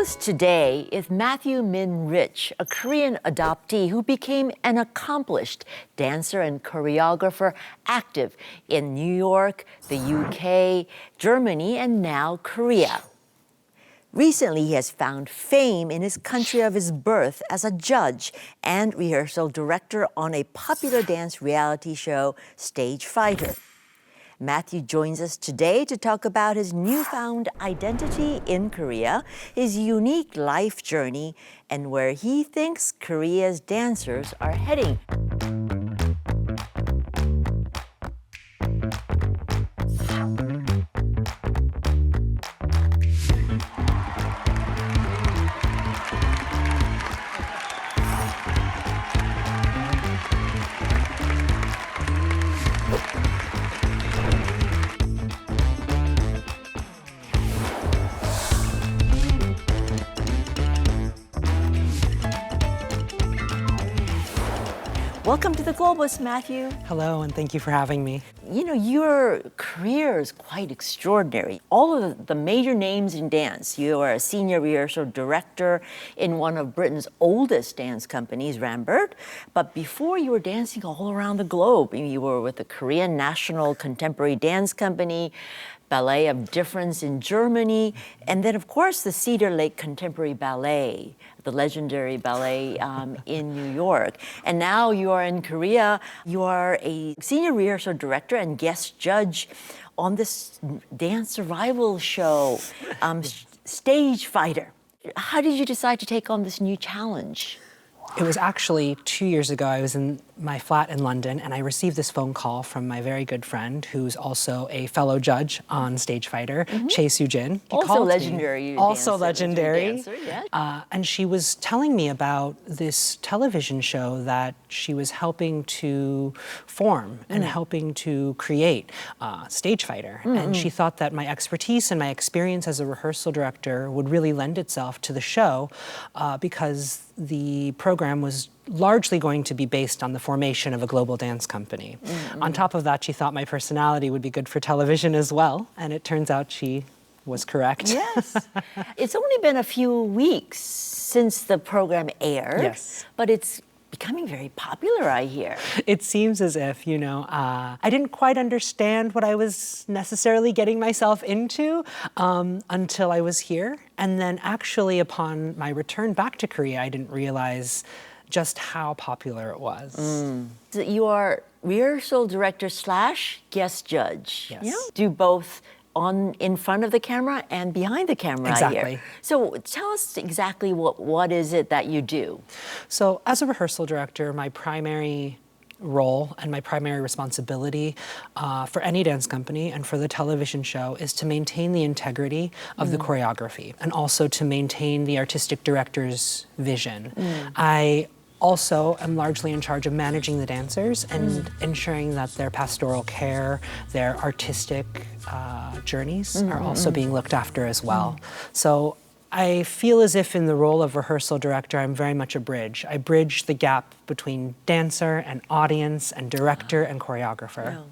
Globalist today is Matthew Min Rich, a Korean adoptee who became an accomplished dancer and choreographer active in New York, the UK, Germany, and now Korea. Recently, he has found fame in his country of his birth as a judge and rehearsal director on a popular dance reality show, Steajifighter. Matthew joins us today to talk about his newfound identity in Korea, his unique life journey, and where he thinks Korea's dancers are heading. Welcome to the Globalist, Matthew. Hello, and thank you for having me. You know, your career is quite extraordinary. All of the major names in dance. You are a senior rehearsal director in one of Britain's oldest dance companies, Rambert. But before, you were dancing all around the globe. You were with the Korean National Contemporary Dance Company, Ballet of Difference in Germany, and then, of course, the Cedar Lake Contemporary Ballet, the legendary ballet in New York. And now you are in Korea. You are a senior rehearsal director and guest judge on this dance survival show, Steajifighter. How did you decide to take on this new challenge? It was actually 2 years ago. I was in my flat in London, and I received this phone call from my very good friend, who's also a fellow judge on Steajifighter, Choi Sujin. Also legendary. Also dancer, legendary. Dancer, yeah. And she was telling me about this television show that she was helping to form and helping to create, Steajifighter. And she thought that my expertise and my experience as a rehearsal director would really lend itself to the show because the program was largely going to be based on the formation of a global dance company. On top of that, she thought my personality would be good for television as well, and it turns out she was correct. Yes. It's only been a few weeks since the program aired, Yes. but it's becoming very popular, I hear. It seems as if, I didn't quite understand what I was necessarily getting myself into until I was here. And then actually upon my return back to Korea, I didn't realize just how popular it was. So you are rehearsal director / guest judge. Yes. You know, do both in front of the camera and behind the camera, I hear. Exactly. So tell us exactly what is it that you do? So as a rehearsal director, my primary role and my primary responsibility for any dance company and for the television show is to maintain the integrity of the choreography and also to maintain the artistic director's vision. I also am largely in charge of managing the dancers and ensuring that their pastoral care, their artistic journeys are also being looked after as well. So I feel as if in the role of rehearsal director, I'm very much a bridge. I bridge the gap between dancer and audience and director and choreographer. Yeah.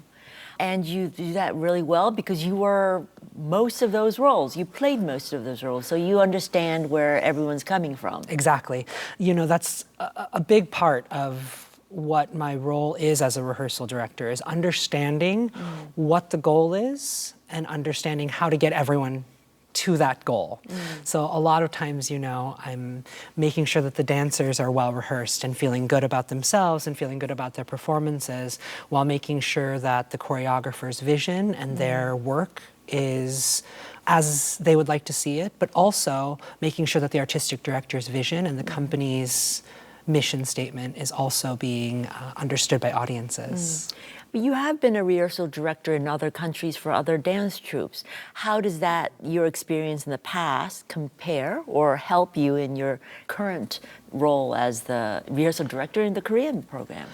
And you do that really well because you were most of those roles. You played most of those roles, so you understand where everyone's coming from. Exactly. That's a big part of what my role is as a rehearsal director, is understanding what the goal is and understanding how to get everyone to that goal. So a lot of times, I'm making sure that the dancers are well rehearsed and feeling good about themselves and feeling good about their performances while making sure that the choreographer's vision and their work is as they would like to see it, but also making sure that the artistic director's vision and the company's mission statement is also being understood by audiences. But you have been a rehearsal director in other countries for other dance troupes. How does your experience in the past compare or help you in your current role as the rehearsal director in the Korean program?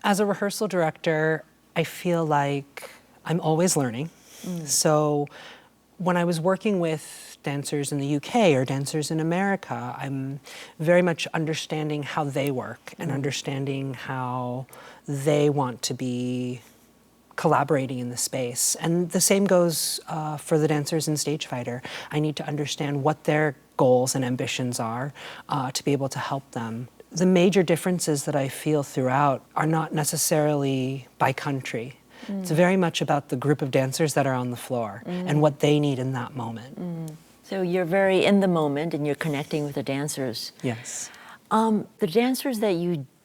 As a rehearsal director, I feel like I'm always learning. So when I was working with dancers in the UK or dancers in America, I'm very much understanding how they work and understanding how they want to be collaborating in the space. And the same goes for the dancers in Stagefighter. I need to understand what their goals and ambitions are to be able to help them. The major differences that I feel throughout are not necessarily by country. It's very much about the group of dancers that are on the floor and what they need in that moment. So you're very in the moment and you're connecting with the dancers. Yes. The dancers that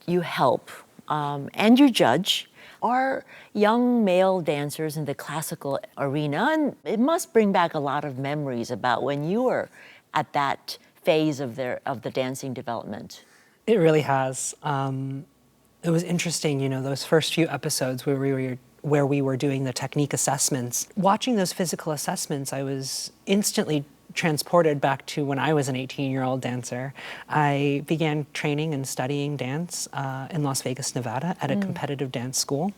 you help and you judge are young male dancers in the classical arena, and it must bring back a lot of memories about when you were at that phase of the dancing development. It really has. It was interesting, you know, those first few episodes where we were doing the technique assessments. Watching those physical assessments, I was instantly transported back to when I was an 18-year-old dancer. I began training and studying dance in Las Vegas, Nevada at a competitive dance school.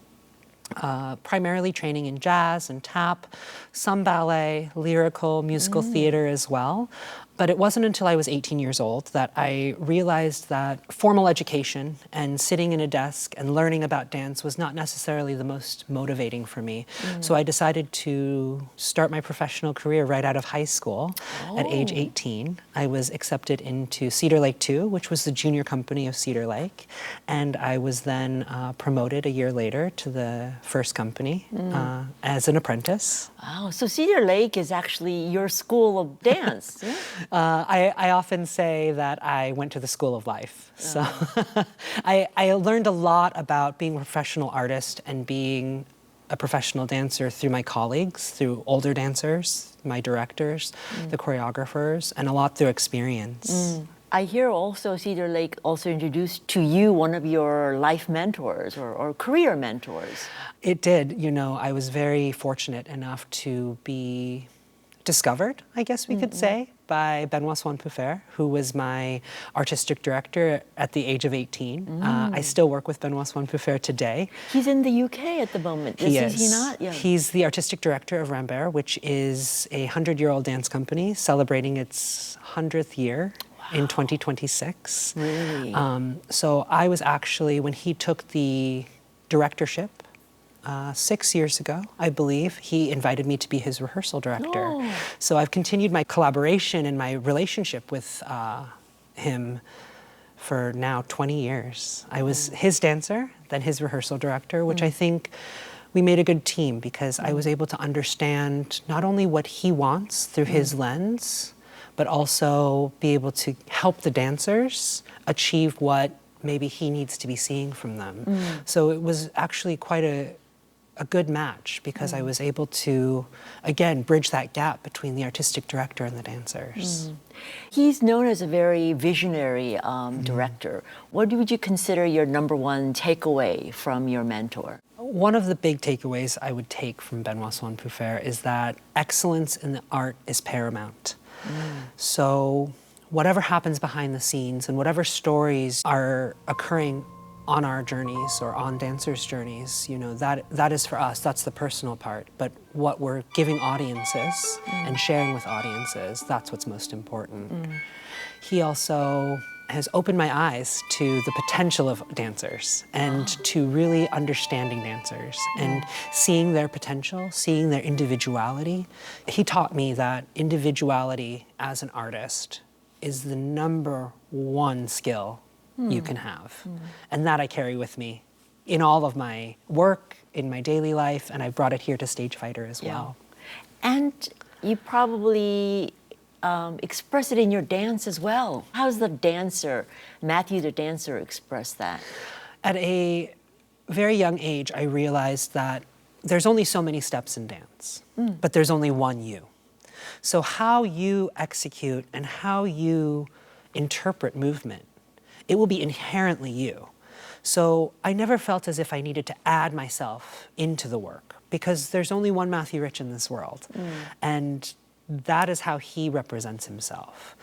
Primarily training in jazz and tap, some ballet, lyrical, musical theater as well. But it wasn't until I was 18 years old that I realized that formal education and sitting in a desk and learning about dance was not necessarily the most motivating for me. So I decided to start my professional career right out of high school at age 18. I was accepted into Cedar Lake 2, which was the junior company of Cedar Lake. And I was then promoted a year later to the first company as an apprentice. Wow, so Cedar Lake is actually your school of dance. Yeah? I often say that I went to the school of life. So I learned a lot about being a professional artist and being a professional dancer through my colleagues, through older dancers, my directors, the choreographers, and a lot through experience. I hear also Cedar Lake also introduced to you one of your life mentors or career mentors. It did. You know, I was very fortunate enough to be discovered, I guess we could say, by Benoit Swan-Puffer, who was my artistic director at the age of 18. I still work with Benoit Swan-Puffer today. He's in the UK at the moment. Is he not? Yeah. He's the artistic director of Rambert, which is a 100-year-old dance company celebrating its 100th year in 2026. Really? So I was actually, when he took the directorship, 6 years ago, I believe, he invited me to be his rehearsal director. So I've continued my collaboration and my relationship with him for now 20 years. I was his dancer, then his rehearsal director, which I think we made a good team because I was able to understand not only what he wants through his lens, but also be able to help the dancers achieve what maybe he needs to be seeing from them. So it was actually quite a good match because I was able to, again, bridge that gap between the artistic director and the dancers. He's known as a very visionary director. What would you consider your number one takeaway from your mentor? One of the big takeaways I would take from Benoit Swan-Puffer is that excellence in the art is paramount. So whatever happens behind the scenes and whatever stories are occurring on our journeys or on dancers' journeys, you know, that is for us, that's the personal part. But what we're giving audiences and sharing with audiences, that's what's most important. He also has opened my eyes to the potential of dancers and to really understanding dancers and seeing their potential, seeing their individuality. He taught me that individuality as an artist is the number one skill you can have. And that I carry with me in all of my work, in my daily life, and I've brought it here to Stagefighter as well. And you probably express it in your dance as well. How's the dancer, Matthew the dancer, express that? At a very young age, I realized that there's only so many steps in dance, but there's only one you. So how you execute and how you interpret movement, it will be inherently you. So I never felt as if I needed to add myself into the work because there's only one Matthew Rich in this world. And that is how he represents himself.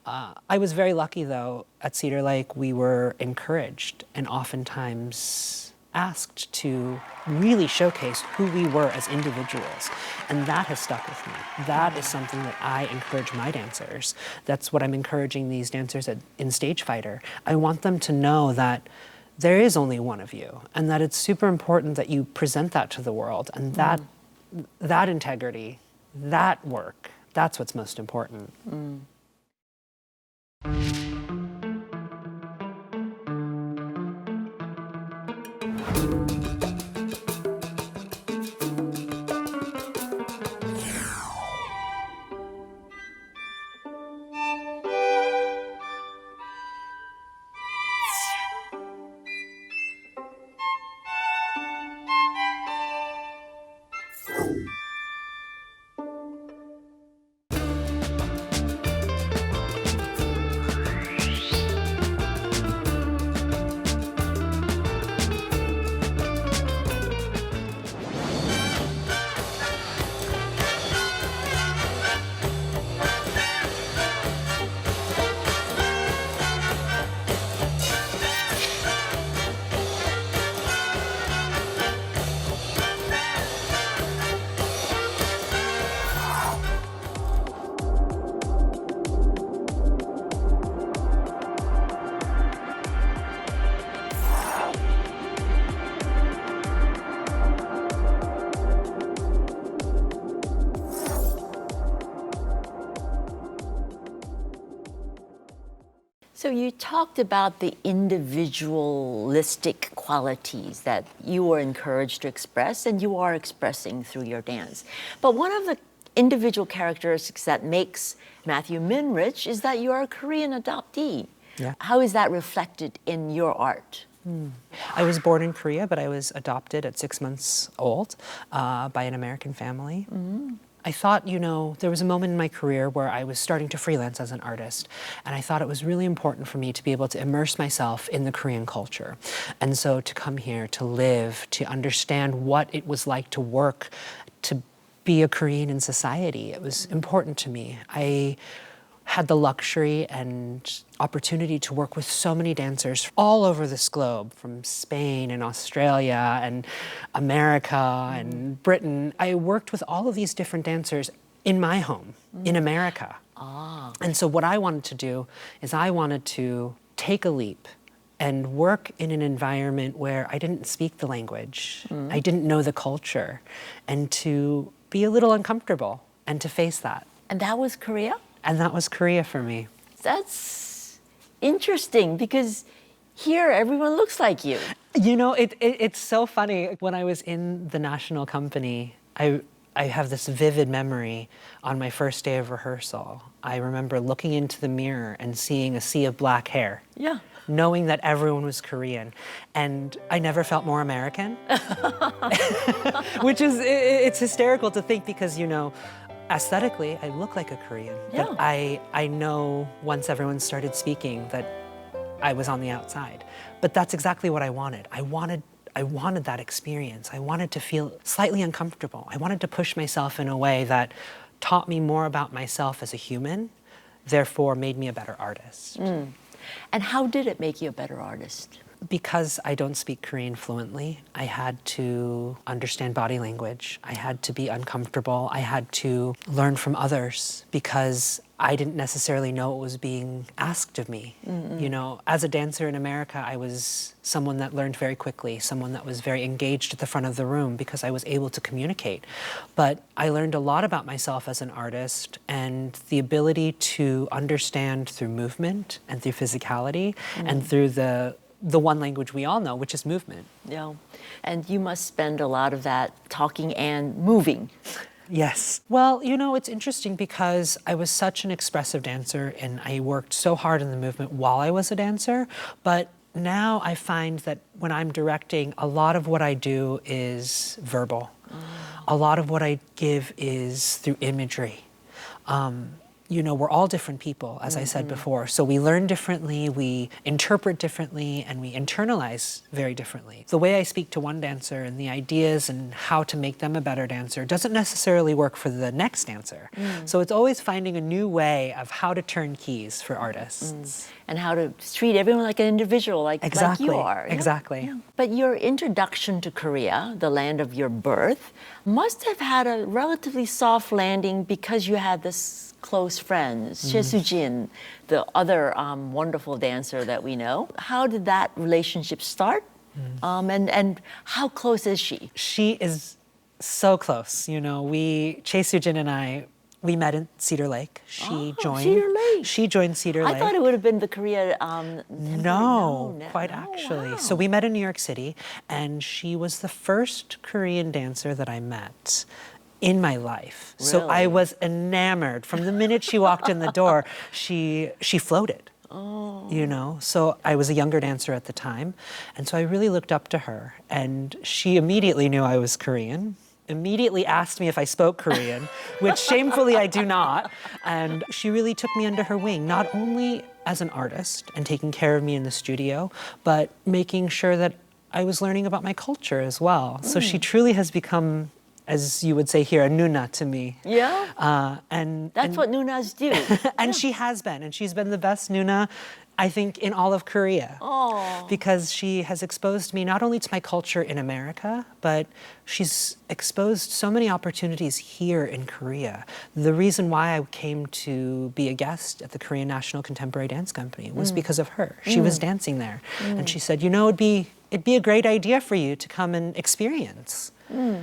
I was very lucky though, at Cedar Lake, we were encouraged and oftentimes asked to really showcase who we were as individuals. And that has stuck with me. That is something that I encourage my dancers. That's what I'm encouraging these dancers in Stagefighter. I want them to know that there is only one of you, and that it's super important that you present that to the world, and that integrity, that work, that's what's most important. So you talked about the individualistic qualities that you were encouraged to express and you are expressing through your dance. But one of the individual characteristics that makes Matthew Min rich is that you are a Korean adoptee. Yeah. How is that reflected in your art? I was born in Korea, but I was adopted at 6 months old by an American family. I thought, there was a moment in my career where I was starting to freelance as an artist, and I thought it was really important for me to be able to immerse myself in the Korean culture. And so to come here, to live, to understand what it was like to work, to be a Korean in society, it was important to me. I had the luxury and opportunity to work with so many dancers all over this globe, from Spain and Australia and America and Britain. I worked with all of these different dancers in my home, in America. And so what I wanted to do is I wanted to take a leap and work in an environment where I didn't speak the language, I didn't know the culture, and to be a little uncomfortable and to face that. And that was Korea? And that was Korea for me. That's interesting because here everyone looks like you. It's so funny. When I was in the national company, I have this vivid memory on my first day of rehearsal. I remember looking into the mirror and seeing a sea of black hair. Yeah. Knowing that everyone was Korean. And I never felt more American. Which is, it's hysterical to think because, aesthetically, I look like a Korean. Yeah. But I know once everyone started speaking that I was on the outside. But that's exactly what I wanted. I wanted that experience. I wanted to feel slightly uncomfortable. I wanted to push myself in a way that taught me more about myself as a human, therefore made me a better artist. And how did it make you a better artist? Because I don't speak Korean fluently, I had to understand body language. I had to be uncomfortable. I had to learn from others because I didn't necessarily know what was being asked of me. As a dancer in America, I was someone that learned very quickly, someone that was very engaged at the front of the room because I was able to communicate. But I learned a lot about myself as an artist and the ability to understand through movement and through physicality and through the one language we all know, which is movement. Yeah. And you must spend a lot of that talking and moving. Yes. Well, it's interesting because I was such an expressive dancer and I worked so hard in the movement while I was a dancer. But now I find that when I'm directing, a lot of what I do is verbal. A lot of what I give is through imagery. We're all different people, as I said before. So we learn differently, we interpret differently, and we internalize very differently. The way I speak to one dancer and the ideas and how to make them a better dancer doesn't necessarily work for the next dancer. So it's always finding a new way of how to turn keys for artists. And how to treat everyone like an individual, like you are. Exactly. Yeah. But your introduction to Korea, the land of your birth, must have had a relatively soft landing because you had this close friends, Choi Sujin, the other wonderful dancer that we know. How did that relationship start? And how close is she? She is so close. Choi Sujin and I, we met in Cedar Lake. She joined. Cedar Lake. She joined Cedar Lake. I thought it would have been the Korea. No, quite actually. Wow. So we met in New York City, and she was the first Korean dancer that I met in my life. Really? So I was enamored from the minute she walked in the door. She floated. So I was a younger dancer at the time, and so I really looked up to her, and she immediately knew I was Korean, immediately asked me if I spoke Korean, which shamefully I do not, and she really took me under her wing, not only as an artist and taking care of me in the studio, but making sure that I was learning about my culture as well. So she truly has become, as you would say here, a Noona to me. Yeah? That's what Noonas do. And she has been, and she's been the best Noona, I think, in all of Korea. Oh. Because she has exposed me not only to my culture in America, but she's exposed so many opportunities here in Korea. The reason why I came to be a guest at the Korean National Contemporary Dance Company was because of her. She was dancing there. And she said, it'd be a great idea for you to come and experience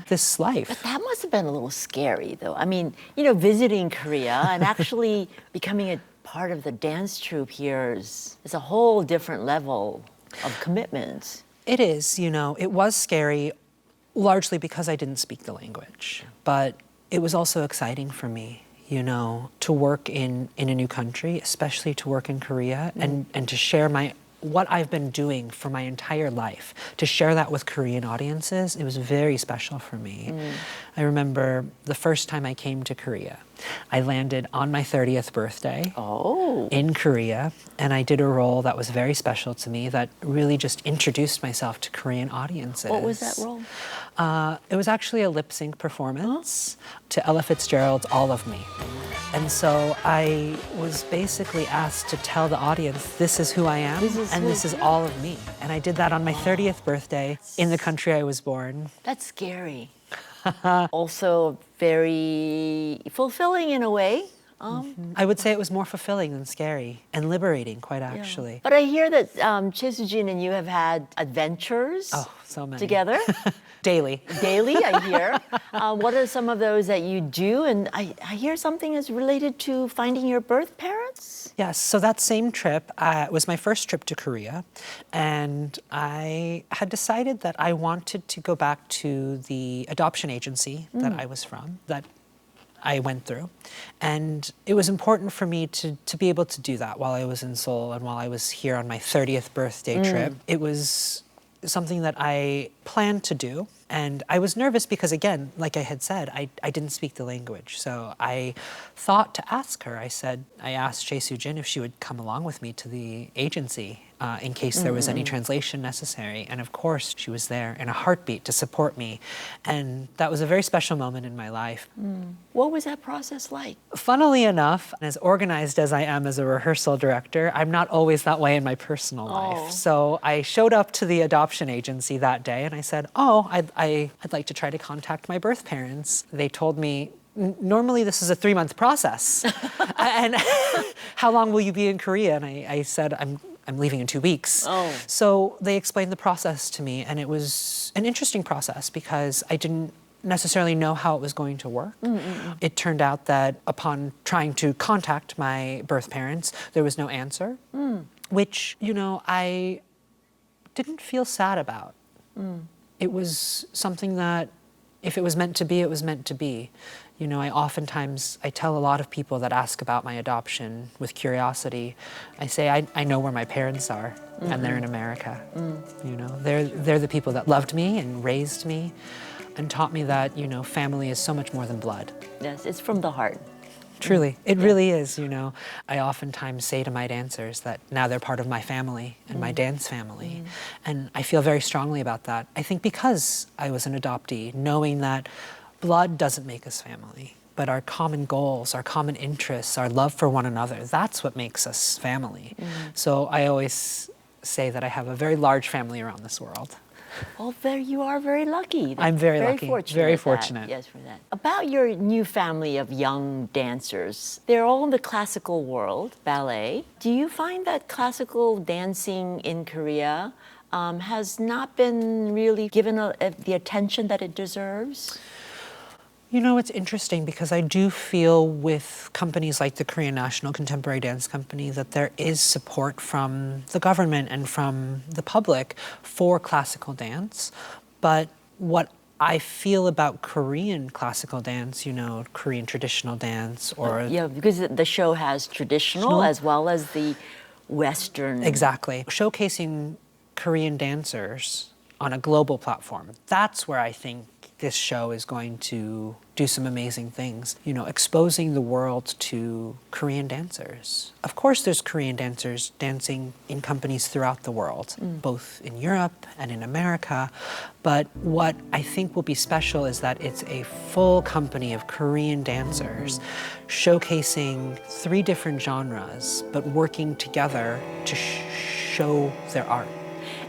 this life. But that must have been a little scary, though. I mean, visiting Korea and actually becoming a part of the dance troupe here is a whole different level of commitment. It is, it was scary, largely because I didn't speak the language. But it was also exciting for me, to work in a new country, especially to work in Korea, and to share what I've been doing for my entire life, to share that with Korean audiences. It was very special for me. I remember the first time I came to Korea. I landed on my 30th birthday in Korea, and I did a role that was very special to me that really just introduced myself to Korean audiences. What was that role? It was actually a lip sync performance to Ella Fitzgerald's All of Me. And so I was basically asked to tell the audience, this is who I am, this is all of me. And I did that on my 30th birthday in the country I was born. That's scary. Also very fulfilling in a way. I would say it was more fulfilling than scary and liberating, quite actually. But I hear that Choi Sujin and you have had adventures So many. together. Daily. Daily, I hear. What are some of those that you do? And I hear something is related to finding your birth parents? Yes, so that same trip was my first trip to Korea, and I had decided that I wanted to go back to the adoption agency that I was from, that I went through. And it was important for me to be able to do that while I was in Seoul and while I was here on my 30th birthday trip. It was something that I planned to do. And I was nervous because, again, like I had said, I didn't speak the language. So I thought to ask her. I asked Choi Sujin if she would come along with me to the agency in case there was any translation necessary. And of course, she was there in a heartbeat to support me. And that was a very special moment in my life. What was that process like? Funnily enough, as organized as I am as a rehearsal director, I'm not always that way in my personal life. So I showed up to the adoption agency that day and I said, I'd like to try to contact my birth parents. They told me, normally this is a 3-month process. And how long will you be in Korea? And I said, I'm leaving in 2 weeks. So they explained the process to me, and it was an interesting process because I didn't necessarily know how it was going to work. It turned out that upon trying to contact my birth parents, there was no answer, which, I didn't feel sad about. It was something that, if it was meant to be, it was meant to be. I tell a lot of people that ask about my adoption with curiosity, I say, I know where my parents are, and they're in America. They're the people that loved me and raised me and taught me that, family is so much more than blood. Yes, it's from the heart. Truly, it really is, I oftentimes say to my dancers that now they're part of my family and my dance family. And I feel very strongly about that. I think because I was an adoptee, knowing that blood doesn't make us family, but our common goals, our common interests, our love for one another, that's what makes us family. So I always say that I have a very large family around this world. Well, you are very lucky. I'm very lucky, Fortunate very at that. fortunate. Yes, for that. About your new family of young dancers, they're all in the classical world, ballet. Do you find that classical dancing in Korea has not been really given the attention that it deserves? You know, it's interesting because I do feel with companies like the Korean National Contemporary Dance Company that there is support from the government and from the public for classical dance. But what I feel about Korean classical dance, you know, Korean traditional dance or... Yeah, because the show has traditional as well as the Western. Exactly. Showcasing Korean dancers on a global platform. That's where I think this show is going to do some amazing things, you know, exposing the world to Korean dancers. Of course, there's Korean dancers dancing in companies throughout the world, both in Europe and in America. But what I think will be special is that it's a full company of Korean dancers showcasing 3 different genres, but working together to show their art.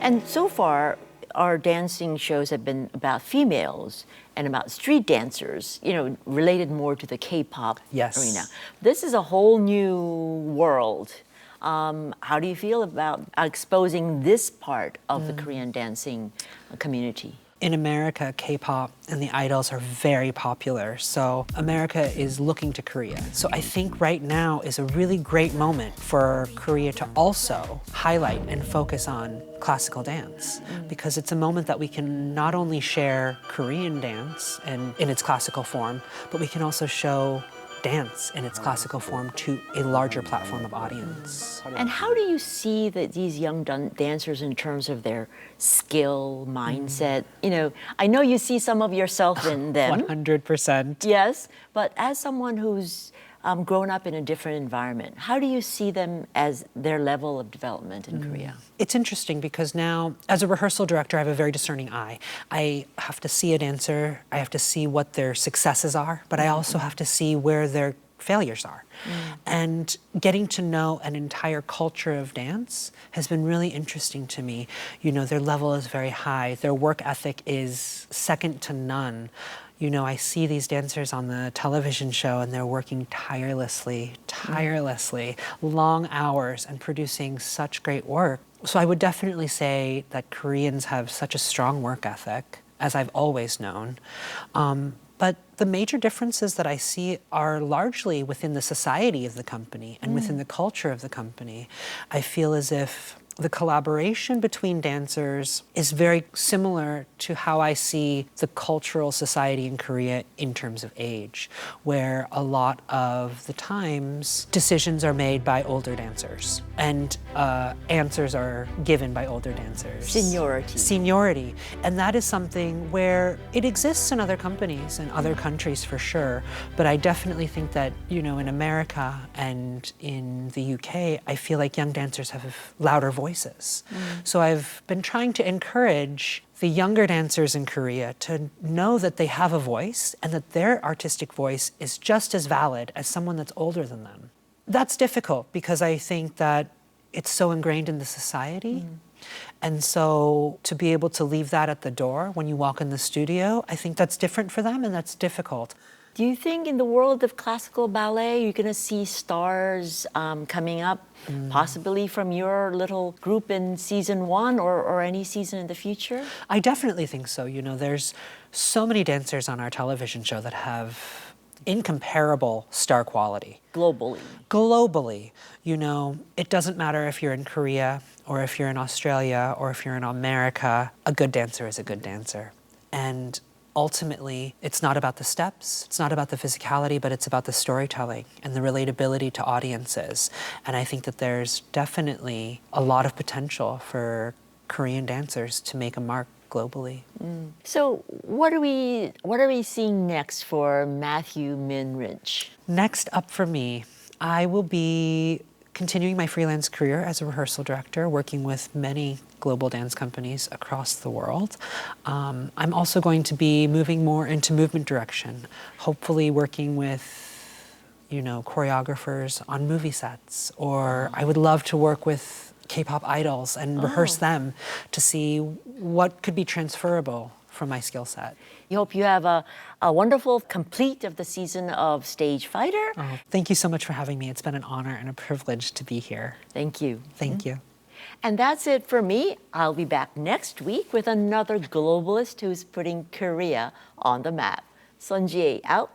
And so far, our dancing shows have been about females and about street dancers, you know, related more to the K-pop arena. This is a whole new world. How do you feel about exposing this part of the Korean dancing community? In America, K-pop and the idols are very popular, so America is looking to Korea. So I think right now is a really great moment for Korea to also highlight and focus on classical dance, because it's a moment that we can not only share Korean dance and in its classical form, but we can also show dance in its classical form to a larger platform of audience. And how do you see these young dancers in terms of their skill, mindset? You know, I know you see some of yourself in them. 100%. Yes, but as someone who's grown up in a different environment, how do you see them as their level of development in Korea? It's interesting because now, as a rehearsal director, I have a very discerning eye. I have to see a dancer, I have to see what their successes are, but I also have to see where their failures are. And getting to know an entire culture of dance has been really interesting to me. You know, their level is very high, their work ethic is second to none. You know, I see these dancers on the television show and they're working tirelessly, long hours and producing such great work. So I would definitely say that Koreans have such a strong work ethic, as I've always known. But the major differences that I see are largely within the society of the company and within the culture of the company. I feel as if the collaboration between dancers is very similar to how I see the cultural society in Korea in terms of age, where a lot of the times decisions are made by older dancers and answers are given by older dancers. Seniority. And that is something where it exists in other companies and other countries for sure, but I definitely think that, you know, in America and in the UK, I feel like young dancers have louder voices. So I've been trying to encourage the younger dancers in Korea to know that they have a voice and that their artistic voice is just as valid as someone that's older than them. That's difficult because I think that it's so ingrained in the society. And so to be able to leave that at the door when you walk in the studio, I think that's different for them and that's difficult. Do you think in the world of classical ballet, you're going to see stars coming up, possibly from your little group in season 1 or any season in the future? I definitely think so. You know, there's so many dancers on our television show that have incomparable star quality. Globally. You know, it doesn't matter if you're in Korea or if you're in Australia or if you're in America, a good dancer is a good dancer. And ultimately, it's not about the steps, it's not about the physicality, but it's about the storytelling and the relatability to audiences. And I think that there's definitely a lot of potential for Korean dancers to make a mark globally. So what are we seeing next for Matthew Minrich? Next up for me, I will be continuing my freelance career as a rehearsal director, working with many global dance companies across the world. I'm also going to be moving more into movement direction, hopefully working with, you know, choreographers on movie sets, or I would love to work with K-pop idols and rehearse them to see what could be transferable from my skill set. You hope you have a wonderful complete of the season of Stage-fighter. Oh, thank you so much for having me. It's been an honor and a privilege to be here. Thank you. Thank you. And that's it for me. I'll be back next week with another globalist who's putting Korea on the map. Sun Jie out.